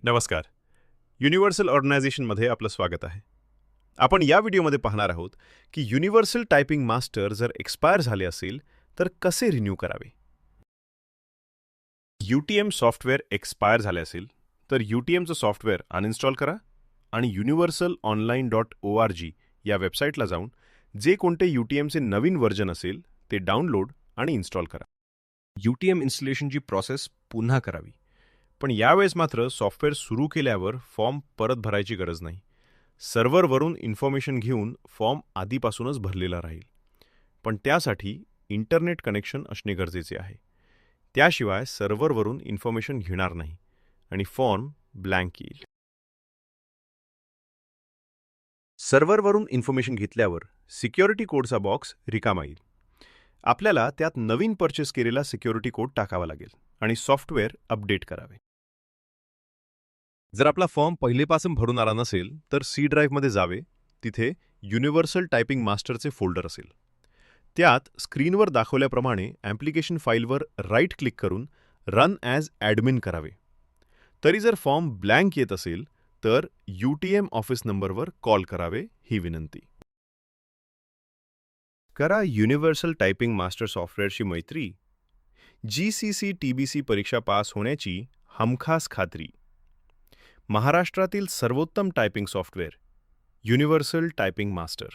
नमस्कार. युनिव्हर्सल ऑर्गनायझेशनमध्ये आपलं स्वागत आहे. आपण या व्हिडिओमध्ये पाहणार आहोत की युनिव्हर्सल टायपिंग मास्टर जर एक्सपायर झाले असेल तर कसे रिन्यू करावे. UTM सॉफ्टवेअर एक्सपायर झाले असेल तर UTMचं सॉफ्टवेअर अनइन्स्टॉल करा आणि universalonline.org या वेबसाईटला जाऊन जे कोणते UTMचे नवीन व्हर्जन असेल ते डाउनलोड आणि इन्स्टॉल करा. UTM इन्स्टॉलेशनची प्रोसेस पुन्हा करावी. पण यावेळेस मात्र सॉफ्टवेअर सुरू केल्यावर फॉर्म परत भरायची गरज नाही. सर्व्हरवरून इन्फॉर्मेशन घेऊन फॉर्म आधीपासूनच भरलेला राहील. पण त्यासाठी इंटरनेट कनेक्शन असणे गरजेचे आहे. त्याशिवाय सर्व्हरवरून इन्फॉर्मेशन घेणार नाही आणि फॉर्म ब्लँक येईल. सर्व्हरवरून इन्फॉर्मेशन घेतल्यावर सिक्युरिटी कोडचा बॉक्स रिकामा येईल. आपल्याला त्यात नवीन परचेस केलेला सिक्युरिटी कोड टाकावा लागेल आणि सॉफ्टवेअर अपडेट करावे. जर आपला फॉर्म पहिलेपासून भरून आला नसेल तर सी ड्राईव्हमध्ये जावे. तिथे युनिव्हर्सल टायपिंग मास्टरचे फोल्डर असेल. त्यात स्क्रीनवर दाखवल्याप्रमाणे ॲप्लिकेशन फाईलवर राईट क्लिक करून रन ॲज ॲडमिन करावे. तरी जर फॉर्म ब्लँक येत असेल तर UTM ऑफिस नंबरवर कॉल करावे ही विनंती. करा युनिव्हर्सल टायपिंग मास्टर सॉफ्टवेअरशी मैत्री. GCC TBC परीक्षा पास होण्याची हमखास खात्री. महाराष्ट्रातील सर्वोत्तम typing software universal typing master.